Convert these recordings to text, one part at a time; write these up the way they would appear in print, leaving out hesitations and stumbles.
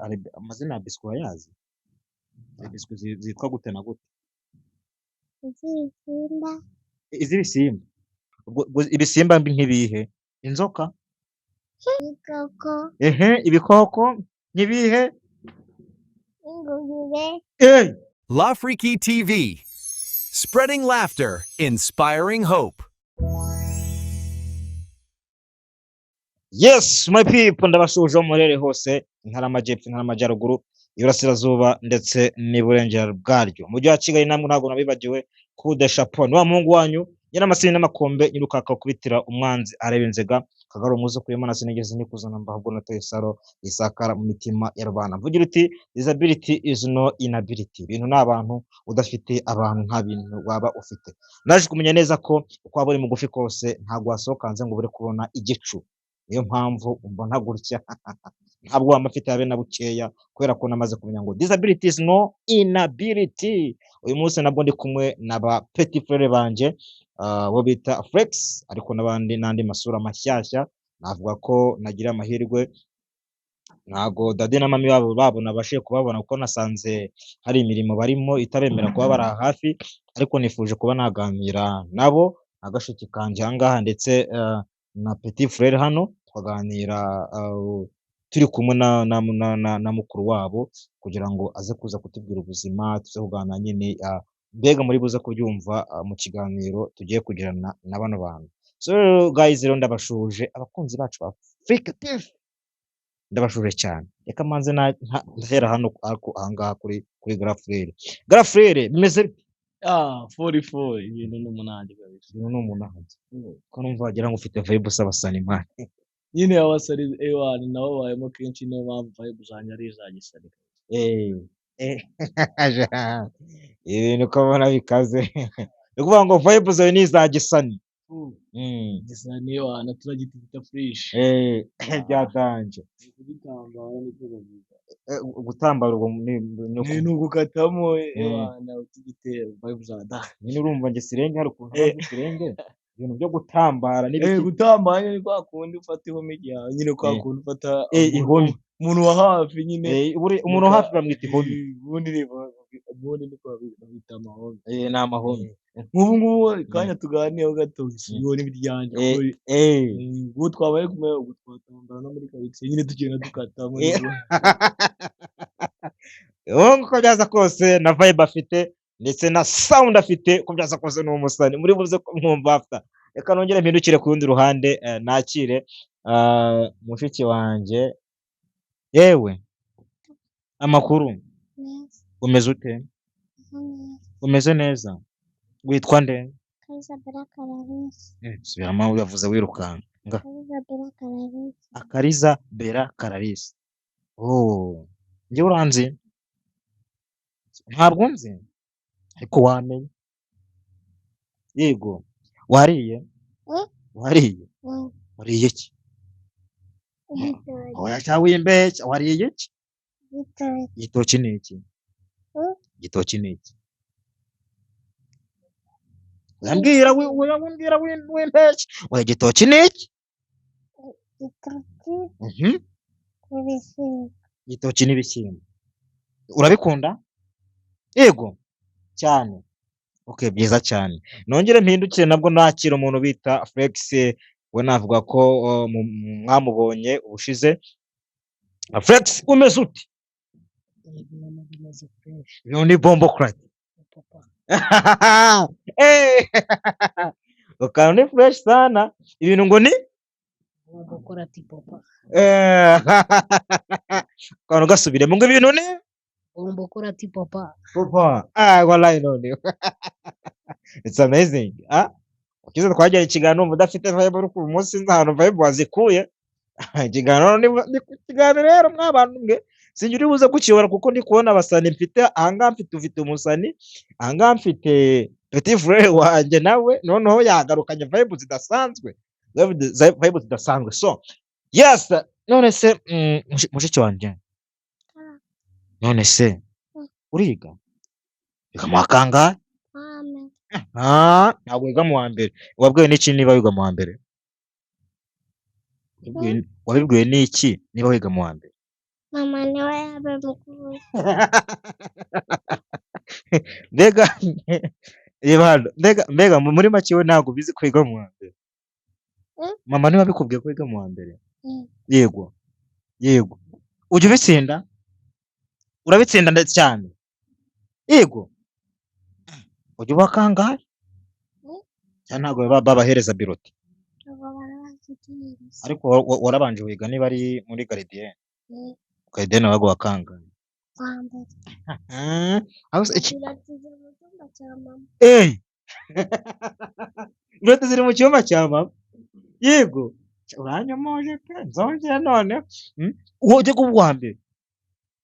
hari amazina ya biswi urayazi? Hari biswi zitwa gute na gute? iz'ibisimba, Iz'ibisimba. Ubwo ibisimba nk'ibihe? Inzoka? ibikoko, Ibikoko nk'ibihe? ingurube, Lafriki TV, spreading laughter, inspiring hope. Yes, my people, ndabashuje murere hose, intara amajyepfo, intara amajyaruguru, iburasirazuba ndetse n'iburengero bwaryo. Mu gihe wa Kigali namwe ntabwo nabibagiwe kude chapeau. Ni wa muhungu wanyu nyiramasini n'amakombe nyirukaka kubitira umwanzi areba inzega kagaro muzo kuyemo na sinigeze nikuzana mbahubwo nateye saro isakara mu mitima ya rubanda. Mvugira uti disability is no inability. Ibintu n'abantu udafite abantu nta bintu waba ufite. Naje kumenya neza ko uko waba uri mugufi kose ntabwo wasokanze ngo bure kubona igicu. Niyo mpamvu umbona gutya ntabwo wamafite habe na bukeya kubera ko namaze kumenya ngo disability is no inability. Uyu munsi nabwo ndi kumwe n'aba petit frere banje bo bita Flex, ariko nabandi nandi masura mashyashya. Navuga ko nagira amahirwe ntago dade na mami babo nabashiye kubabona kuko nasanze hari imirimo barimo itabemera kuba bari hafi, ariko nifuje kuba naganira nabo agashiki kanje ahangaha ndetse na petit frere hano twaganira turi kumwe na mukuru wabo kugira ngo aze kuza kutubwira ubuzima tuze kuganira nyine mbega muri buze kubyumva mu kiganiro tugiye kugirana na bano bantu. So guys, rero ndabashuje abakunzi bacu ba Africa TV, ndabashuje cyane. Reka manze ndahera hano ahangaha kuri Grafrere. Grafrere bimeze 44 ibintu n'umunani kabisa. ibintu n'umunani ko numva wagira ngo ufite vibe usabasana imana. Nyine abasari ewan nabo bayemo kenshi niyo mpamvu vibe zanjye ari za gisari. Ibintu ukabona bikaze ni ukuvuga ngo vibe zawe ni iza gisani. Gisani ewan turagita fresh. Byatanje Kugitambara niko bavuga. gutambara ubwo Ni ugukatamo ewan ukigitera vibe za da. nyine urumva nge sirenge hari ukuntu sirenge ibintu byo gutambara Gutambara ni kwa kundi ufata ihome ryawe nyine kwa kundi ufata ihome umuntu wa hafi nyine umuntu hafi bamwita ihome. ubundi niko babita amahome. Ni amahome. Nk'ubu ngubu kanya tuganiyeho gato sibona ibiryanjye ubu twabaye kumenya ubu twatambara no muri karitsiye nyine tugenda dukatamo uko byaza kose na vibe afite ndetse na sound afite uko byaza kose ni umusani muri buze mwumva after. Reka nongere mpindukire ku rundi ruhande nakire mushiki wanje. Yewe amakuru umeze ute? Umeze neza? Witwa nde? Kaiza Bella Clarisse, Subiramo uyavuze wirukanga. Kaiza Bella Clarisse, Akariza Bella Clarisse. Njye uranzi? Ntabwo nzi ariko wamenye. Yego wariye? Wariye? Wariye iki? Oya cyangwa imbeshya wariye iki? Igitoki ni iki? Igitoki ni iki? Urambwira w'impeshyi. Oya igitoki ni iki? Igitoki n'ibishyimbo. Urabikunda? Yego cyane. Okay, byiza cyane. Nongere mpindukire nabwo nakira umuntu bita Flex, we navuga ko mwamubonye ubushize. Flex umeze uti? Ibintu ni bombo crack. Ukantu ni fresh sana. Ibintu ngo ni bombo kora tipopa, ukantu gasubire ngo ibintu ni bombo kora tipopa. Papa. Wallahi none. It's amazing. Ukize twajya ikiganiro mudafite vibe uri ku munsi nzahano vibe wazikuye. Ikiganiro ni kiganiro rero mwabantu mwe sinjye uri buze kukibona kuko ndi kubona abasani mfite ahangaha mfite umusani ahangaha mfite petit frere wanjye nawe noneho yagarukanye vibe zidasanzwe. So yes, none se mushiki wanjye, none se uriga mu wa kangahe? Ntabwo wiga mu wa mbere. Wabwiwe n'iki niba wiga mu wa mbere? Wabibwiwe n'iki niba wiga mu wa mbere? Mama niwe yabimukuye. mbega reba hano, mbega muri make we ntabwo bizi kwiga mu wa mbere. Mama niwe wabikubwiye ko wiga mu wa mbere. Yego yego, ujya ubitsinda, urabitsinda ndetse cyane. Yego, ujya uba kangahe cyane, ntabwo babahereza biroti, Abo barabazitiriza. ariko warabanje wiga niba ari muri garidiyene. Garidiyene wabaga wa kangahe? Wa mbere. Aho se iki Biratize mu cyumba cya mama. biroti ziri mu cyumba cya mama. Yego, uranyomoje pe, nzongera none. Uwo ujya kuba uwa mbere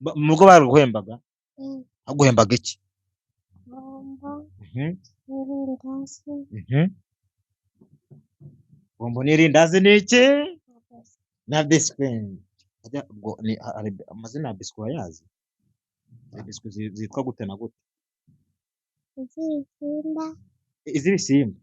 mu rugo baruguhembaga, baguhembaga iki? Bombo, Mhm, irindazi, mhm. Bombo n'irindazi ni iki? Na biswi. Ubwo ni amazina ya biswi urayazi? Hari biswi zitwa gute na gute? izisimba, Iz'ibisimba.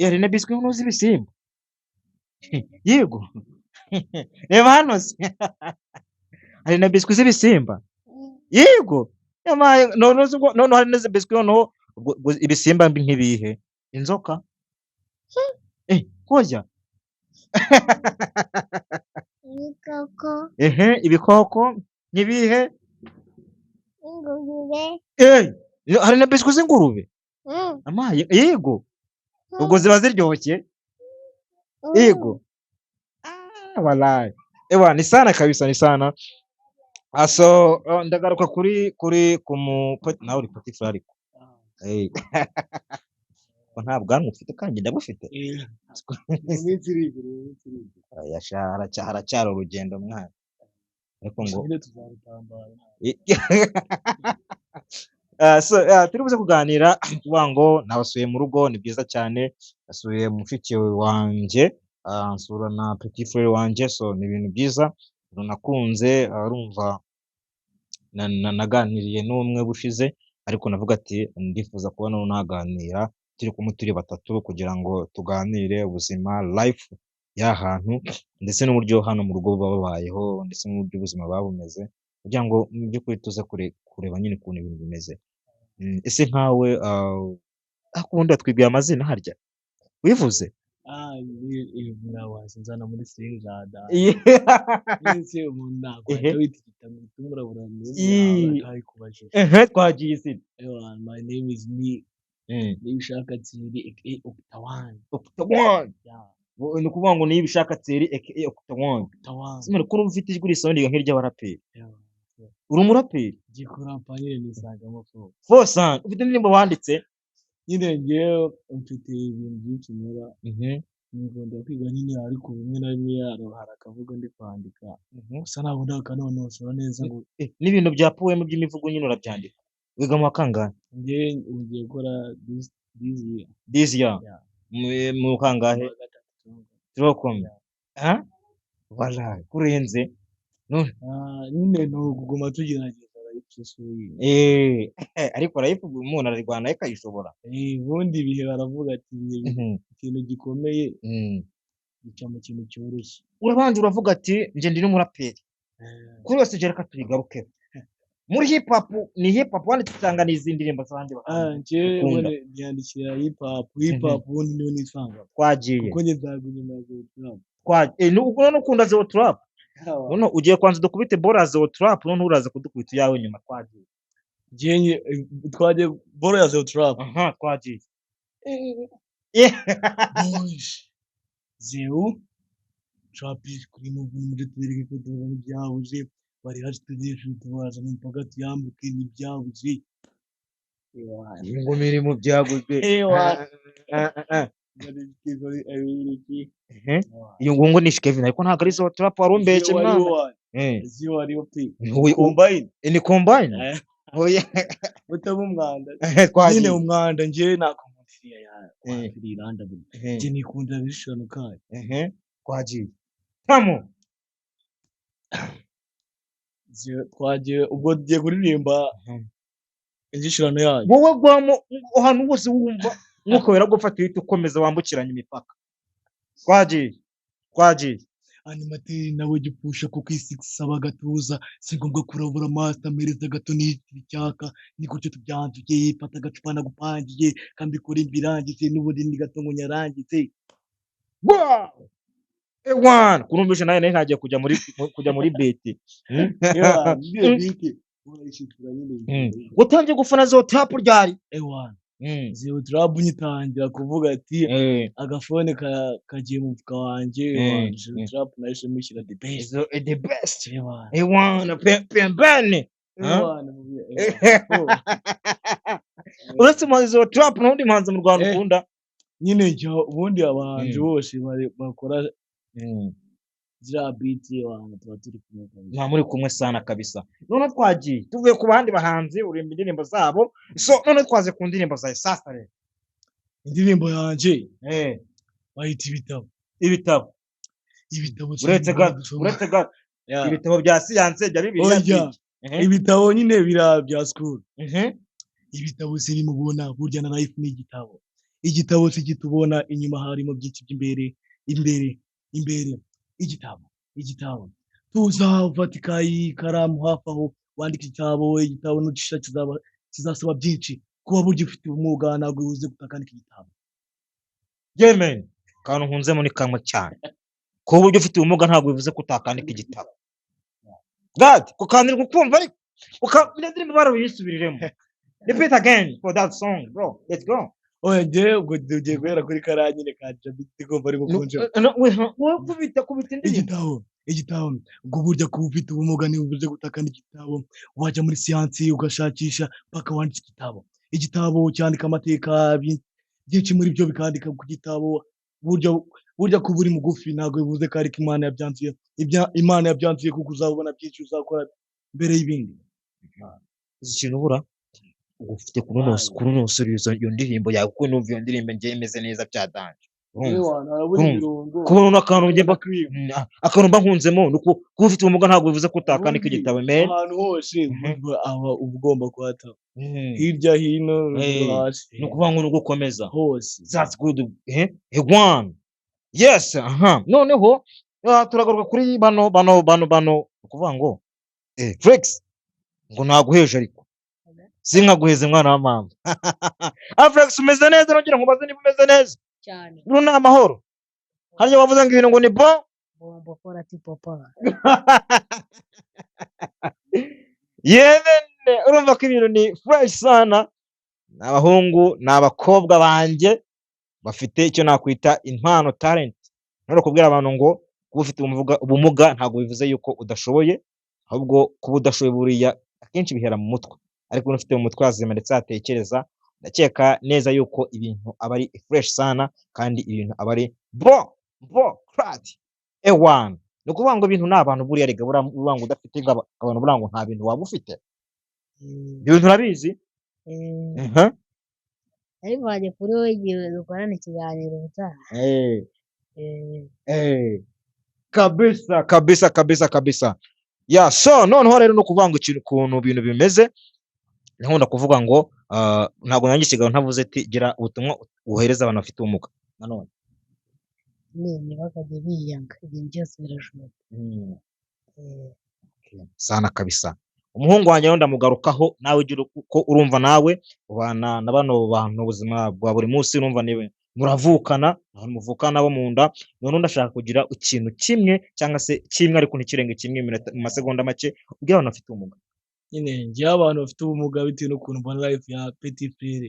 Hari na biswi nk'uzi ibisimba. Yego. Reba hano se. Hari na biswi z'ibisimba. Yego. Yamaye none hari n'izi biswi noneho ibisimba nk'ibihe? Inzoka? Hoya. ibikoko, Ibikoko nk'ibihe? ingurube, Hari na biswi z'ingurube. Amaye, yego. Ubwo ziba ziryoshye. Yego. Wallahi. Ewa ni sana kabisa, ni sana. So ndagaruka kuri nawe uri petit frère ariko. Ko nta bwanwa ufite kandi ndabufite. iminsi iri imbere. Haracyari urugendo mwana. Ariko ngo Nyine tuzabitambara. turi buze kuganira tuvuga ngo nabasuye mu rugo, ni byiza cyane. Nasuye mushiki wanjye, nsura na petit frère wanjye, so ni ibintu byiza nakunze. Urumva naganiriye n'umwe bushize, ariko navuga ati ndifuza kubona naganira turi kumwe turi batatu kugira ngo tuganire ubuzima life y'ahantu, ndetse n'uburyo hano mu rugo babayeho, ndetse n'uburyo ubuzima baba bumeze, kugira ngo mu by'ukuri tuze kureba nyine ukuntu ibintu bimeze. Ese nkawe ubundi watwibwiye amazina harya wivuze? Mwabazi nzana muri Singada. Ese umuntu ntabwo wita igitabo tumurabura neza ari kubajije. Twagiye izina. My name is Nibishaka Tsiri aka Octagon. Ni ukuvuga ngo Nibishaka Tsiri aka Octagon. Simere ko ufite ijwi risondiga nk'iry'abaraperi. Uri umuraperi? Gikora panyine nisangamo fo. Fosa, ufite indirimbo wanditse? Nyine ngewe mfite ibintu byinshi nkora. Ngomba kwiga nyine, ariko bimwe na bimwe hari akavuga ndi kwandika. Gusa ntabwo ndakanonosora neza ngo n'ibintu bya poem by'imivugo nyine urabyandika. Wiga mu kangahe? Ngiye gukora this year. Mu kangahe? Turakomye. Wallahi kurenze. Nyine no kuguma tugerageza ariko ariko arayivuga umuntu ararwana akayishobora. Ubundi ibihe baravuga ati ikintu gikomeye gica mu kintu cyoroshye. Urabanje uravuga ati nje ndi n'umuraperi. Kuri wese reka tuyigaruke. Muri hip hop ni hip hop wanditse cyangwa n'izindi ndirimbo z'abandi bakunda? Nje nyandikira hip hop ubundi niyo nisanga. Twagiye. Kuko nje nzagunyuma zo trap. None ukunda zo trap? None ugiye kwanza dukubite bora zo trap, none uraza kudukubita yawe nyuma. Twagiye. Jenye twagiye bora ya zo trap. Twagiye. Zeu trapis kuri mu muri twereke ko tubona ibyabuze, bari hashitse tubaza n'imboga tuyambuke n'ibyabuze. Ngo mirimo byaguzwe. Iyo ngo ni Kevin ariko ntabwo ari zo trap warumbeke mwana. Ziyo ariyo pe. Combine. Ni combine. Oya. Utabu umwanda. Twagiye. Nyine umwanda nje nakomufiriya ya Iranda buri. Nje nikunda bishano kai. Twagiye. Tamo. Twagiye ubwo tugiye kuririmba igishirano yayo. Wowe gwamo ahantu hose wumva nkuko wera gufata uhita ukomeza wambukiranya imipaka. Twagiye. animateri nawe jya upfusha kuko isi isaba agatuza si ngombwa kurabura master mereza gato n'icyaka ni gutyo tubyanzuye fata agacupa nagupangiye kambikora imbirangije n'ubundi ni gato ngo nyarangize Wow! Ewan, kurumvisha nawe ntagiye kujya muri beat. ewa ndiye biki urayishikira nyine Utangiye gufana zo trap ryari? ewa zero trap nyitangira kuvuga ati agafone kagiye mu mfuka wanje zero trap nahise mushyira the best The best. ewa Ewan, pembeni. ewa Uretse muhanzi wa trap n'undi muhanzi mu Rwanda ukunda? nyine njya ubundi abahanzi bose bakora ziriya beat abantu tuba turi kumwe Nta muri kumwe sana kabisa. None twagiye tuvuye ku bandi bahanzi urimba indirimbo zabo. So none twaze ku ndirimbo za sasa rero. indirimbo yanje bayita Ibitabo. Uretse ga ibitabo bya siyanse bya Bibiliya. ibitabo nyine bira bya school ibitabo siri mubona burya na life ni igitabo sigitubona inyuma harimo byinshi by'imbere igitabo tuza ufata ikaramu hafi aho wandika igitabo n'ugisha kizasaba byinshi kuba burya ufite ubumuga ntabwo uze gutakandika igitabo Yemen kantu nkunzemo ni kamwe cyane ko buryo ufite ubumuga ntabwo bivuze kutakandika igitabo God kukandirwa kumva ariko ukabindirimbo barabisubiriremo. Repeat again for that song bro, let's go. oye ubwo tugiye guhera kuri karanyine kanje bitigomba ari gukunje kubita indirimbo igitabo ubwo burya kuba ufite ubumuga nibuze gutakandika igitabo wajya muri siyansi ugashakisha paka wandika igitabo cyandika amateka byinshi muri byo bikandika ku gitabo burya kuba uri mugufi ntabwo bivuze ko ariko Imana yabyanzuye kuko uzabona byinshi uzakora mbere y'ibindi ikintu ubura ufite kunonosora iyo ndirimbo yawe kuko numva iyo ndirimbo ngiye imeze neza byadanje. Kubona akantu ugenda akantu mba nkunzemo nuko kuba ufite ubumuga ntabwo bivuze ko utakandika igitabo ahantu hose aba ugomba kuhata hirya hino hasi ni ukuvuga ngo ni ugukomeza hose that's good. One yes noneho turagaruka kuri bano ukuvuga ngo Flex ngo naguheje ariko sinkaguheze mwana wa mama. Flex umeze neza nongera nkubaze niba umeze neza cyane uru ni amahoro harya wavuze ngo ibintu ngo ni bombo kora tipo pa yene urumva ko ibintu ni fresh sana. N'abahungu n'abakobwa banje bafite icyo nakwita impano talent. None kubwira abantu ngo kuba ufite ubumuga ntabwo bivuze yuko udashoboye, ahubwo kuba udashoboye buriya akenshi bihera mu mutwe, ariko ufite mu mutwe hazima ndetse atekereza ndakeka neza yuko ibintu aba ari fresh sana kandi ibintu aba ari crad ewan. Ni ukuvuga ngo ibintu n'abantu buriya rega buvuga ngo udafite abantu buvuga ngo nta bintu waba ufite. Ibintu urabizi arivanye kuri wowe igihe dukorana ikiganiro ubutaha kabisa ya so noneho rero no kuvuga ngo ikintu ibintu bimeze nkunda kuvuga ngo ntabwo nangishigaho ntavuze ati gira ubutumwa uhereza abantu bafite ubumuga nanone ni bakajya biyanga ibintu byose birashoboka sana kabisa. Umuhungu wanjye rero ndamugarukaho nawe ugira uko urumva nawe ubana na bano bantu ubuzima bwa buri munsi urumva niwe muravukana muvukana bo mu nda. None ndashaka kugira ikintu kimwe cyangwa se kimwe ariko ntikirenge kimwe mu masegonda make ubwira abantu bafite ubumuga. nyine njye abantu bafite ubumuga bitewe n'ukuntu mbona life ya petit frere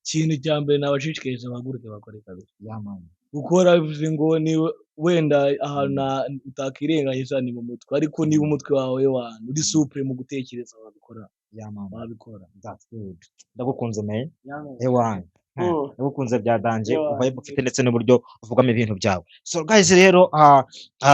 ikintu cya mbere nabashishikariza bahaguruke bakore kabisa gukora bivuze ngo ni wenda ahantu utakirengagiza ni mu mutwe, ariko niba umutwe wawe uri supre mu gutekereza wabikora That's good. Ndagukunze man ewan ndagukunze byadanje vibe ufite ndetse n'uburyo uvugamo ibintu byawe. So guys rero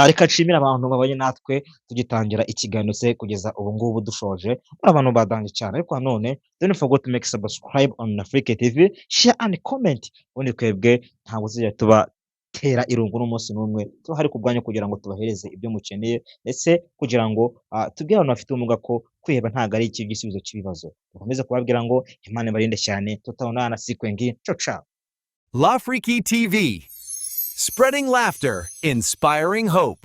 reka nshimira abantu babanye natwe tugitangira ikiganiro se kugeza ubu ngubu dushoje. Abantu badanje cyane ariko none don't forget to make subscribe on Africa TV, share and comment. Ubundi twebwe ntabwo tuzajya tuba tera irungu n'umunsi n'umwe tuba hari kubwanyu kugira ngo tubahereze ibyo mukeneye ndetse kugira ngo tubwire abantu bafite ubumuga ko kwiheba ntabwo ari igisubizo cy'ibibazo. Dukomeze kubabwira ngo Imana ibarinde cyane tutabonana na sikwengi ciao. Lafriki TV, spreading laughter, inspiring hope.